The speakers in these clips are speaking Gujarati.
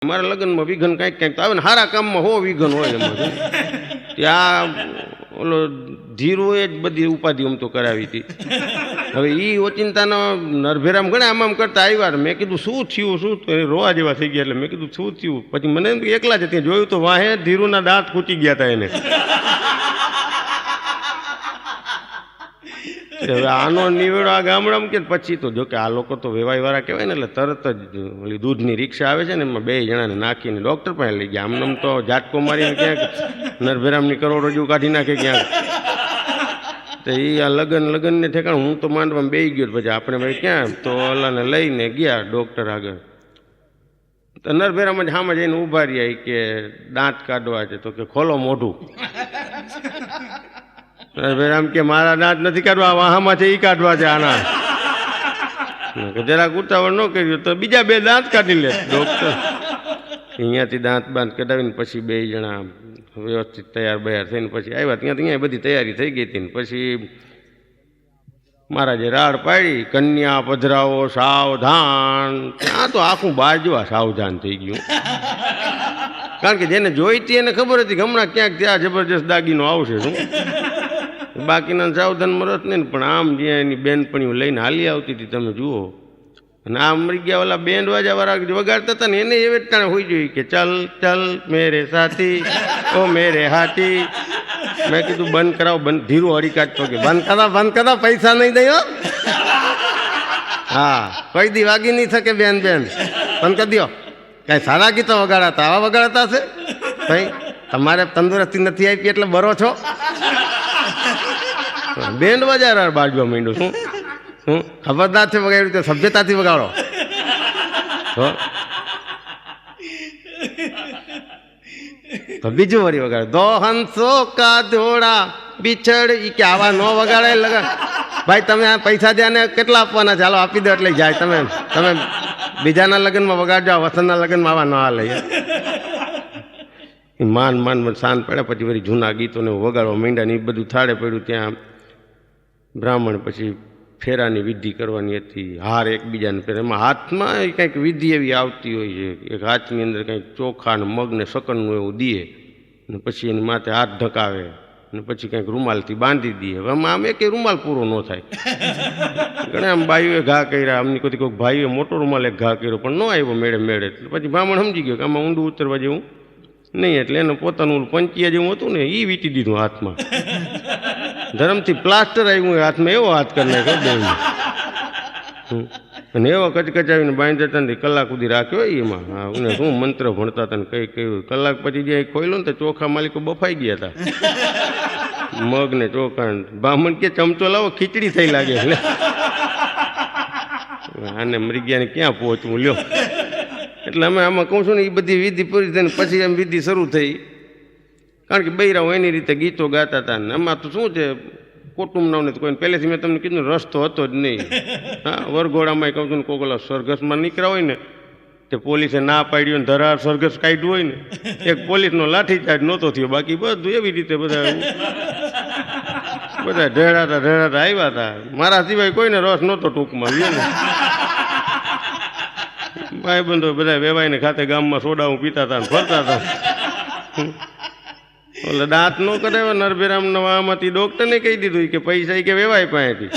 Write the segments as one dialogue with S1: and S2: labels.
S1: મારા લગ્નમાં વિઘન કંઈક કંઈક આવે ને, સારા કામમાં હો વિઘન હોય એમાં. ત્યાં ઓલો ધીરુએ જ બધી ઉપાધિ આમ તો કરાવી હતી. હવે એ ઓચિંતાનો નરભેરામ ઘણા આમ કરતા આવ્યા. મેં કીધું શું થયું, શું રોવા જેવા થઈ ગયા. એટલે મેં કીધું શું થયું. પછી મને એમ એકલા જ ત્યાં જોયું તો વાહે ધીરુના દાંત ખૂટી ગયા હતા એને. હવે આનો નિવેડો આ ગામડામાં કે પછી તો જો કે આ લોકો તો વેવાઈ વાળા કહેવાય ને, એટલે તરત જ ઓલી દૂધની રિક્ષા આવે છે ને એમાં 2 જણાને નાખીને ડૉક્ટર પાસે લઈ ગયા. આમ તો ઝાટકો મારીને ક્યાંક નરભેરામની કરોડરજ્જુ કાઢી નાખે ક્યાંક. તો એ આ લગ્નને ઠેકાણ હું તો માંડવામાં બેસી ગયો. પછી આપણે ભાઈ ક્યાં તો ઓલાને લઈને ગયા ડૉક્ટર આગળ. તો નરભેરામ જ સામે જઈને ઊભા રહ્યા કે દાંત કાઢવા છે. તો કે ખોલો મોઢું. નરભેરામ કે મારા દાંત નથી કાઢવા, વાહામાં છે એ કાઢવા છે આના. જરાક ઉતાવળ ન કર્યું તો બીજા 2 દાંત કાઢી લે ડૉક્ટર. અહીંયાથી દાંત બાંત કઢાવીને પછી 2 જણા વ્યવસ્થિત તૈયાર બયાર થઈને પછી આવ્યા. ત્યાં બધી તૈયારી થઈ ગઈ હતી. પછી મહારાજે રાડ પાડી, કન્યા પધરાવો સાવધાન. ત્યાં તો આખું બાજુ આ સાવધાન થઈ ગયું. કારણ કે જેને જોઈતી એને ખબર હતી કે હમણાં ક્યાંક ત્યાં જબરજસ્ત દાગીનો આવશે. શું બાકીના સાવધાન મરત નહીં, પણ આમ જ્યાં એની બેનપણીઓ લઈને હાલી આવતી હતી તમે જુઓ. અને આ મરી ગયા ઓલા બેન્ડ વાજા વાળા વગાડતા હતા ને એને એવી ટાણે હોઈ જોઈએ કે ચલ ચલ મેરે સાથી ઓ મેરે હાથી. મેં કીધું બંધ કરાવો, બંધ. ધીરુ હરી કાઢતો કે બંધ કરા પૈસા નહીં દઈ. હા કોઈ દી વાગી નહીં શકે બેન બંધ કરી દો. કાંઈ સારા ગીતો વગાડાતા આવા વગાડાતા હશે ભાઈ. તમારે તંદુરસ્તી નથી આપી એટલે બરો છો. બેન્ડ વાજા બાજવા માંડ્યું. શું ખબરદાર છે વગાડ્યું તો સભ્યતાથી વગાડો. બીજું વળી વગાડે દો હંસો કા ધોળા બિછડ. ઈ કે આવા ન વગાડે લગા. ભાઈ તમે આ પૈસા દે ને કેટલા આપવાના, ચાલો આપી દો એટલે જાય. તમે બીજાના લગ્નમાં વગાડજો, વસંતના લગ્નમાં આવા ન હાલે. માન શાંત પડ્યા. પછી વળી જૂના ગીતોને વગાડવા માંડ્યા ને એ બધું થાળે પડ્યું. ત્યાં બ્રાહ્મણ પછી ફેરાની વિધિ કરવાની હતી. હાર એકબીજાને ફેર. એમાં હાથમાં કંઈક વિધિ એવી આવતી હોય છે. એક હાથની અંદર કંઈક ચોખા ને મગ ને શકનનું એવું દે ને પછી એની માથે હાથ ઢકાવે ને પછી કંઈક રૂમાલથી બાંધી દે. હવે આમ એક રૂમાલ પૂરો ન થાય. ઘણા આમ બાઈઓએ ઘા કર્યા. આમની કોઈક ભાઈઓએ મોટો રૂમાલ એક ઘા કર્યો પણ ન આવ્યો મેળે. એટલે પછી બ્રાહ્મણ સમજી ગયો કે આમાં ઊંડું ઉતરવા જેવું નહીં. એટલે એને પોતાનું પંચિયા જેવું હતું ને એ વીટી દીધું હાથમાં. ધરમથી પ્લાસ્ટર આવ્યું હોય હાથમાં, એવો હાથ કરી નાખ્યો. અને એવો કચકચાવીને બાંધી હતા ને કલાક સુધી રાખ્યો એમાં. હા શું મંત્ર ભણતા હતા ને કઈ કહ્યું. કલાક પછી જે ખોલ્યો ને તો ચોખા માલિકો બફાઈ ગયા હતા. મગ ને ચોખા. બ્રાહ્મણ કે ચમચો લાવો ખીચડી થઈ લાગે. એટલે આને મરી ગયા ને ક્યાં પહોંચવું લ્યો. એટલે અમે આમાં કહું છું ને એ બધી વિધિ પૂરી થઈને પછી એમ વિધિ શરૂ થઈ. કારણ કે બૈરાઓ એની રીતે ગીતો ગાતા હતા ને આમાં તો શું છે કુટુંબનાઓને તો કોઈ પહેલેથી મેં તમને કીધું રસ્તો હતો જ નહીં. હા વરઘોડામાં કહું છું ને કોકલા સ્વર્ગસમાં નીકળ્યા હોય ને તે પોલીસે ના પાડ્યું ને ધરાર સ્વર્ગસ કાઢ્યું હોય ને એક પોલીસનો લાઠીચાર્જ નહોતો થયો. બાકી બધું એવી રીતે બધા ઢેડાતા આવ્યા હતા. મારા સિવાય કોઈને રસ નહોતો ટૂંકમાં ને. ભાઈ બંધો બધા વેવાઈને ખાતે ગામમાં સોડાઓ પીતા હતા ને ફરતા હતા. એટલે દાંત નો કઢાવ્યો નરભેરામ નવામાંથી ડોક્ટરને કહી દીધું કે પૈસા કે વેવાય પાસેથી.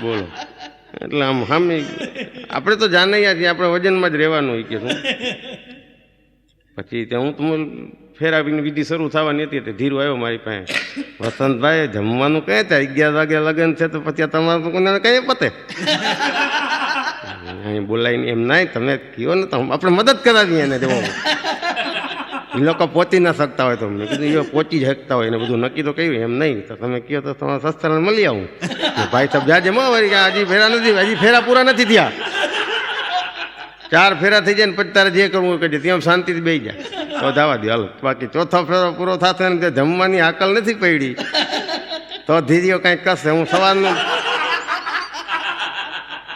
S1: બોલો. એટલે આમ સામે આપણે તો જાણ્યા છીએ આપણે વજનમાં જ રહેવાનું કે શું. પછી ત્યાં હું તો ફેરાવીની વિધિ શરૂ થવાની હતી તે ધીરુ આવ્યો મારી પાસે. વસંતભાઈ જમવાનું કહે ત્યાં 11 વાગે લગ્ન છે તો પછી તમારું કોને કઈ પતે. અહીં બોલાવીને એમ ના તમે કહો ને તો આપણે મદદ કરાવીએ એને. દેવો એ લોકો પહોંચી ના શકતા હોય તો મેં કીધું એ પહોંચી શકતા હોય એને બધું નક્કી તો કહ્યું એમ નહીં. તો તમે કહો તો તમારા સસ્તાને મળી આવું. ભાઈ સાહેબ જાજે વળી હજી ફેરા નથી, હજી ફેરા પૂરા નથી થયા. 4 ફેરા થઈ જાય ને પછી તારે જે કરવું હોય કહેજે. ત્યાં શાંતિથી બેસી જાય તો જવા દે હાલો. બાકી 4થો ફેરો પૂરો થશે ને જમવાની આકલ નથી પડી તો ધીરીઓ કાંઈક કરશે. હું સવારનું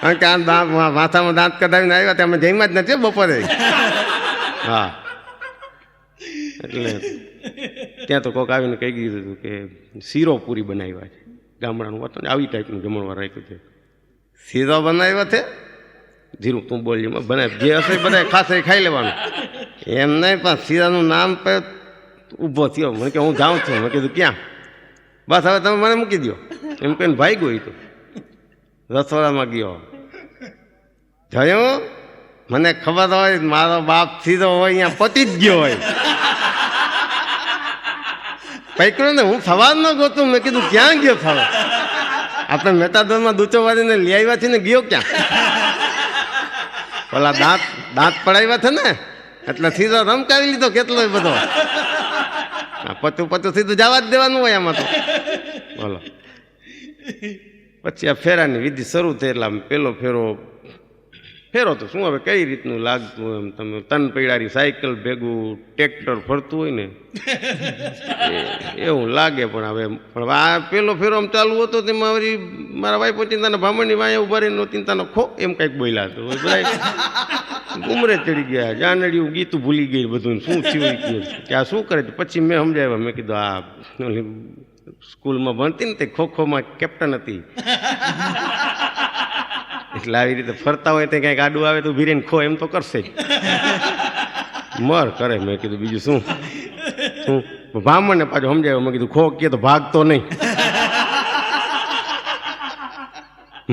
S1: કારણ કે આ માથામાં દાંત કઢાવીને આવ્યા ત્યાં અમે જઈમાં જ નથી બપોરે. હા એટલે ત્યાં તો કોઈક આવીને કહી દીધું હતું કે શીરો પૂરી બનાવ્યા છે. ગામડાનું વતન આવી ટાઈપનું જમણવાર રાખ્યું છે. શીરો બનાવ્યો છે ધીરું તું બોલજે બને જે હશે બધા ખાસે ખાઈ લેવાનું એમ નહીં. પણ શીરાનું નામ પર ઊભો થયો. મને કે હું જાઉં છું. મેં કીધું ક્યાં? બસ હવે તમે મને મૂકી દો એમ કહીને ભાઈ ગયો. તો રસોડામાં ગયો. જોયું, મને ખબર હોય મારો બાપ સીધો હોય અહીંયા પતી જ ગયો હોય. પૈકરો ને હું સવાર ન ગોતું. મેં કીધું ક્યાં ગયો સવાર? આપણે મેટાડોરમાં દૂચો વાળીને લઈ આવ્યા છે ને ગયો ક્યાં? ઓલા દાંત પડાવ્યા છે ને એટલે સીધો રમકાવી લીધો કેટલો બધો. પતું સીધું જવા જ દેવાનું હોય આમાં તો. બોલો. પછી આ ફેરાની વિધિ શરૂ થઈ. એટલે પેલો ફેરો તો શું હવે કઈ રીતનું લાગતું એમ તમે તન પૈડારી સાયકલ ભેગું ટ્રેક્ટર ફરતું હોય ને એવું લાગે. પણ હવે આ પેલો ફેરો આમ ચાલુ હતો તેમાં વળી મારા વાઈફો ચિંતાના ભામણની વાંયા ઉભા રહીને ચિંતાનો ખો એમ કંઈક બોલ્યા હતો. બધા ઉમરે ચડી ગયા. જાનડિયું ગીતું ભૂલી ગઈ બધું શું થયું કે આ શું કરે છે. પછી મેં સમજાવ્યા. મેં કીધું આ સ્કૂલમાં ભણતી ને તે ખોખોમાં કેપ્ટન હતી એટલે આવી રીતે ફરતા હોય તો કંઈક આડું આવે તો ભીરેન ખો એમ તો કરશે જ. મર કરે. મેં કીધું બીજું શું ભામણને પાછું સમજાવ્યો. મેં કીધું ખો કે તો ભાગતો નહીં.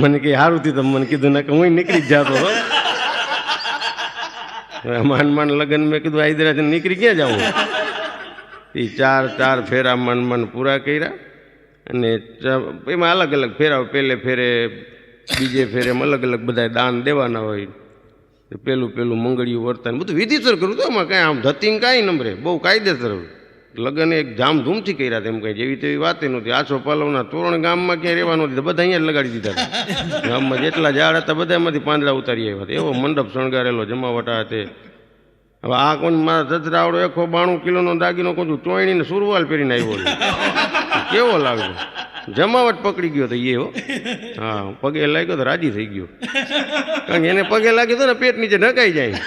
S1: મને કે સારું થયું તો મને કીધું ના કે હું નીકળી જ જતો હતો. માન લગ્ન મેં કીધું આઈદરા નીકળી ક્યાં જાઉં. એ ચાર ફેરા મન પૂરા કર્યા. અને એમાં અલગ અલગ ફેરા. પહેલે ફેરે બીજે ફેરે એમ અલગ અલગ બધા દાન દેવાના હોય. પેલું મંગળિયું વર્તન બધું વિધિસર કરું તો એમાં કાંઈ આમ ધતિંગ કાંઈ નંબરે બહુ કાયદેસર. લગ્ન એક ધામધૂમથી કર્યા તેમ કંઈ જેવી તેવી વાત નહોતી. આછો પાલવના તોરણ ગામમાં ક્યાં રહેવાનું નથી બધા અહીંયા જ લગાડી દીધા હતા. ગામમાં જેટલા ઝાડ હતા બધામાંથી પાંદડા ઉતારી આવ્યા હતા. એવો મંડપ શણગારેલો જમાવટા તે. હવે આ કોણ મારા જજરાવડો 192 કિલોનો દાગીનો કોણ ચોયણીને સુરવાલ પહેરીને આવ્યો કેવો લાગ્યો. જમાવટ પકડી ગયો તો એ હો. હા પગે લાગ્યો તો રાજી થઈ ગયો. કારણ કે એને પગે લાગ્યો તો ને પેટ નીચે ઢકાઈ જાય.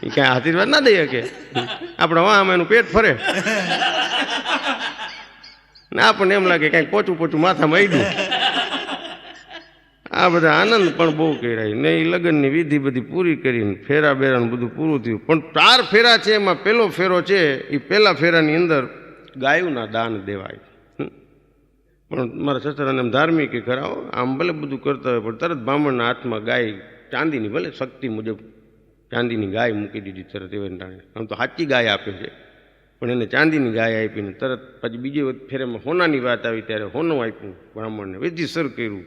S1: એ કાંઈ આશીર્વાદ ના દઈએ કે આપણે આમાં એનું પેટ ફરે ને આપણને એમ લાગે કાંઈક પોચું માથામાં આડ્યું. આ બધા આનંદ પણ બહુ કર્યા ને. એ લગ્નની વિધિ બધી પૂરી કરીને ફેરા બેરાનું બધું પૂરું થયું. પણ 4 ફેરા છે એમાં પહેલો ફેરો છે એ પહેલા ફેરાની અંદર ગાયોના દાન દેવાય. પણ મારા સસરાને એમ ધાર્મિક કરાવો આમ ભલે બધું કરતા હોય પણ તરત બ્રાહ્મણના હાથમાં ગાય ચાંદીની ભલે શક્તિ મુજબ ચાંદીની ગાય મૂકી દીધી તરત. એવા ટાણે આમ તો સાચી ગાય આપે છે પણ એને ચાંદીની ગાય આપીને તરત પછી બીજી ફેરેમાં હોનાની વાત આવી ત્યારે હોનું આપ્યું બ્રાહ્મણને. વિધિસર કર્યું.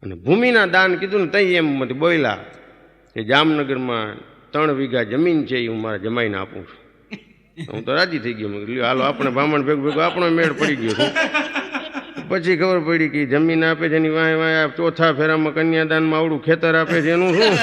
S1: અને ભૂમિના દાન કીધું ને તઈ એમ બોલ્યા કે જામનગરમાં 3 વીઘા જમીન છે એ હું મારા જમાઈને આપું છું. હું તો રાજી થઈ ગયો. મેં કીધું હાલો આપણે બ્રાહ્મણ ભેગો આપણો મેળ પડી ગયો છે. પછી ખબર પડી કે જમીન આપે છે એની વાય ચોથા ફેરામાં કન્યાદાનમાં આવડું ખેતર આપે છે એનું શું.